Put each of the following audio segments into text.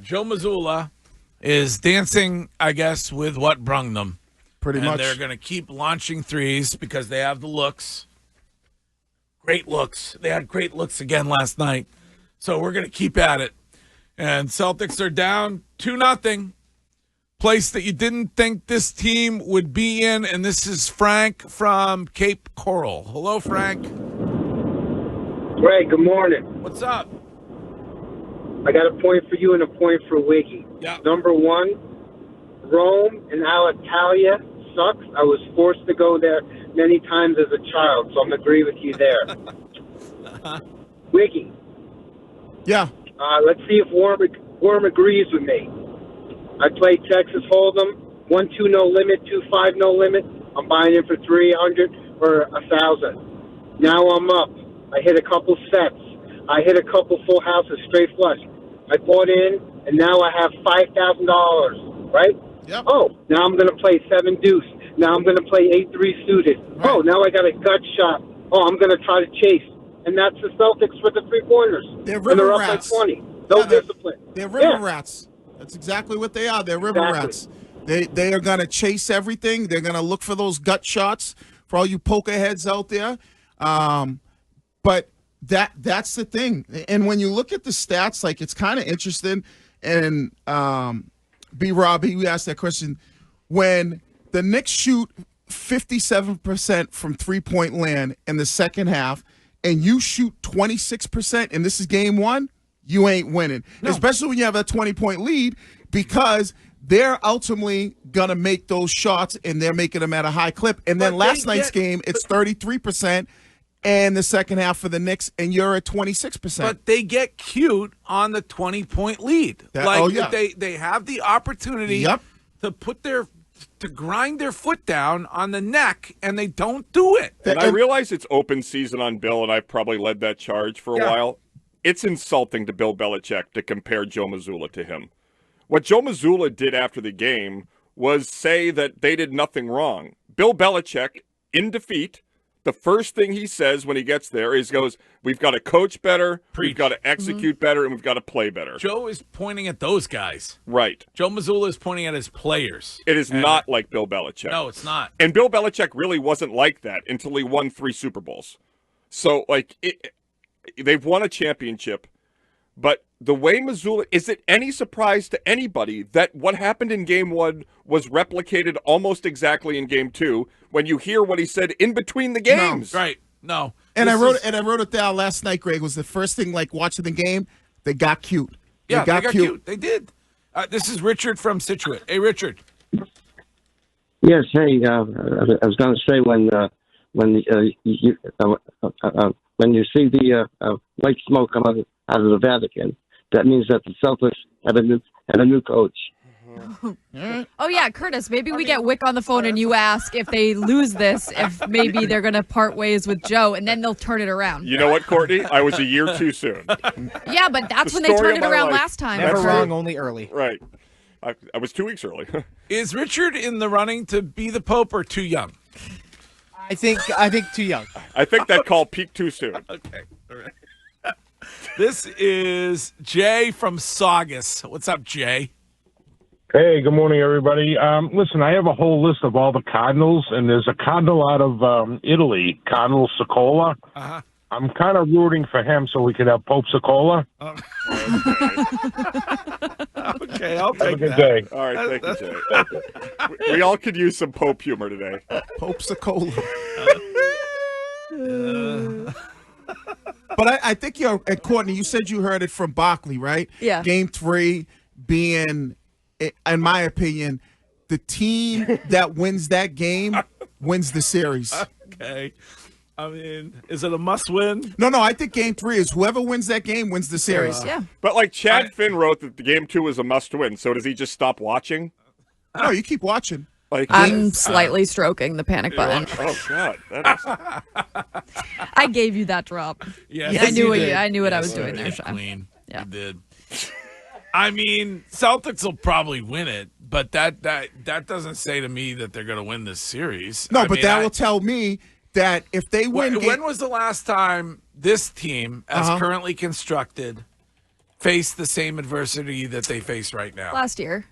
Joe Mazzulla is dancing, I guess, with what brung them. Pretty much. They're going to keep launching threes because they have the looks. Great looks. They had great looks again last night. So we're going to keep at it. And Celtics are down 2-0. Place that you didn't think this team would be in. And this is Frank from Cape Coral. Hello, Frank. Greg, good morning. What's up? I got a point for you and a point for Wiggy. Yeah. Number one, Rome and Alitalia sucks. I was forced to go there many times as a child, so I'm going to agree with you there. Wiggy. Yeah. Let's see if Worm agrees with me. I played Texas Hold'em, 1-2 no limit, 2-5 no limit. I'm buying in for 300 or 1,000. Now I'm up. I hit a couple sets. I hit a couple full houses straight flush. I bought in, and now I have $5,000, right? Yep. Oh, now I'm going to play 7 deuce. Now I'm going to play 8-3 suited. Right. Oh, now I got a gut shot. Oh, I'm going to try to chase. And that's the Celtics with the 3-pointers. They're and they're river up rats. by 20. No discipline. They're river rats. That's exactly what they are. They're river rats. They are going to chase everything. They're going to look for those gut shots for all you poker heads out there. But that's the thing. And when you look at the stats, like, it's kind of interesting. And B-Rob, you asked that question. When the Knicks shoot 57% from three-point land in the second half, and you shoot 26%, and this is game one, you ain't winning. No. Especially when you have a 20-point lead, because they're ultimately going to make those shots, and they're making them at a high clip. And then last night's game, it's 33%, and the second half for the Knicks, and you're at 26%. But they get cute on the 20-point lead. They have the opportunity to put to grind their foot down on the neck, and they don't do it. And I realize it's open season on Bill, and I've probably led that charge for a while. It's insulting to Bill Belichick to compare Joe Mazzulla to him. What Joe Mazzulla did after the game was say that they did nothing wrong. Bill Belichick, in defeat, the first thing he says when he gets there is goes, we've got to coach better, we've got to execute better, and we've got to play better. Joe is pointing at those guys. Right. Joe Mazzulla is pointing at his players. It is not like Bill Belichick. No, it's not. And Bill Belichick really wasn't like that until he won 3 Super Bowls. So, they've won a championship, but the way Mazzulla, is it any surprise to anybody that what happened in game 1 was replicated almost exactly in game 2 when you hear what he said in between the games? No, right. No. And I wrote it down last night, Greg, was the first thing, like, watching the game, they got cute. They got cute. They did. This is Richard from Situate. Hey, Richard. Yes, hey, I was going to say when you see the white smoke come out of the Vatican, that means that the Celtics had a new coach. Oh, yeah, Curtis, maybe we get Wick on the phone and you ask if they lose this, if maybe they're going to part ways with Joe, and then they'll turn it around. You know what, Courtney? I was a year too soon. Yeah, but that's when they turned it around last time. Never wrong, only early. Right. I was 2 weeks early. Is Richard in the running to be the Pope or too young? I think too young. I think that call peaked too soon. Okay. All right. This is Jay from Saugus. What's up, Jay? Hey, good morning, everybody. Listen, I have a whole list of all the cardinals, and there's a cardinal out of Italy, Cardinal Cicola. Uh-huh. I'm kind of rooting for him so we could have Pope Cicola. Okay, I'll take Have a good that. day. All right, thank you, Jay. We all could use some Pope humor today. Pope Cicola. But I think Courtney, you said you heard it from Barkley, right? Yeah. Game 3 being, in my opinion, the team that wins that game wins the series. Okay. I mean, is it a must-win? No, I think game 3 is whoever wins that game wins the series. Yeah. But like Chad Finn wrote that the game 2 was a must-win, so does he just stop watching? No, you keep watching. Like I'm slightly stroking the panic button. Oh God, that is... I gave you that drop. Yes, I knew you I knew what I was did. doing there, Sean. Clean. Yeah. You did. I mean, Celtics will probably win it, but that doesn't say to me that they're going to win this series. No, but that will tell me that if they win, when was the last time this team, as currently constructed, face the same adversity that they face right now? Last year.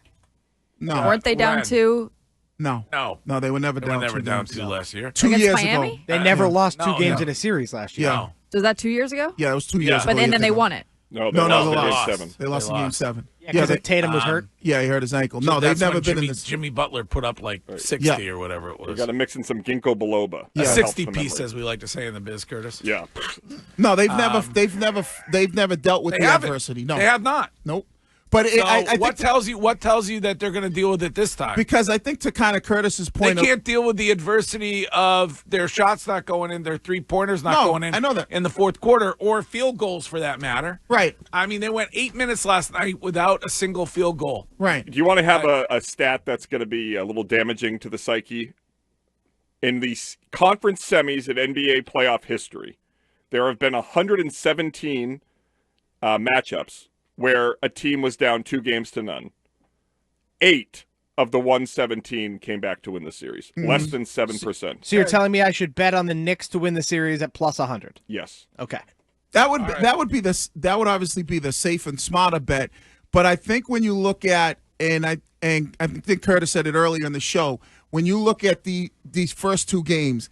No. Weren't they down When? 2? No. No. No, they were never They down were never 2 down games. 2 last year. 2 Against years Miami? ago. They never lost two No, games no. in a series last year. Yeah. No. Was that 2 years ago? Yeah, it was 2 years Yeah. ago. But then years they ago. won it. No, they No, lost they in Game lost. 7. They lost in Game 7. Yeah, because Tatum was hurt. Yeah, he hurt his ankle. No, they've That's never when been Jimmy, in this. Jimmy Butler put up like 60 Yeah. or whatever it You was. got to mix in some ginkgo biloba. Yeah. A That 60 helps the piece, memory. as we like to say in the biz, Curtis. Yeah. No, they've never dealt with They the haven't. adversity. No, They have not. Nope. But So I think what tells you that they're going to deal with it this time? because I think to kind of Curtis's They point, can't deal with the adversity of their shots not going in, their 3-pointers not No, going in. I know that. In the fourth quarter, or field goals for that matter. right, I mean, they went 8 minutes last night without a single field goal. right. Do you want to have a stat that's going to be a little damaging to the psyche? In the conference semis in NBA playoff history, there have been 117 matchups where a team was down 2 games to none. 8 of the 117 came back to win the series. Less than 7%. So you're telling me I should bet on the Knicks to win the series at plus 100? Yes. Okay. That would obviously be the safe and smarter bet. But I think when you look at and I think Curtis said it earlier in the show, when you look at these first 2 games,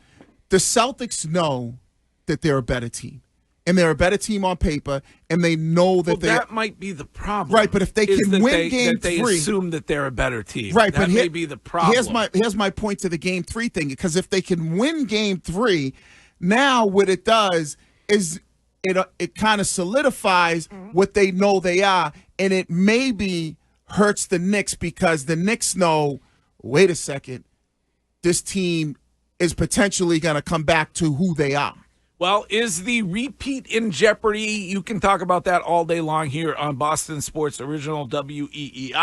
the Celtics know that they're a better team. And they're a better team on paper, and they know that that might be the problem. Right, but if they is can that win game that they 3, assume that they're a better team. right, that but may be the problem. Here's my point to the game 3 thing, because if they can win game 3, now what it does is it kind of solidifies what they know they are, and it maybe hurts the Knicks because the Knicks know, wait a second, this team is potentially going to come back to who they are. Well, is the repeat in jeopardy? You can talk about that all day long here on Boston Sports Original WEEI.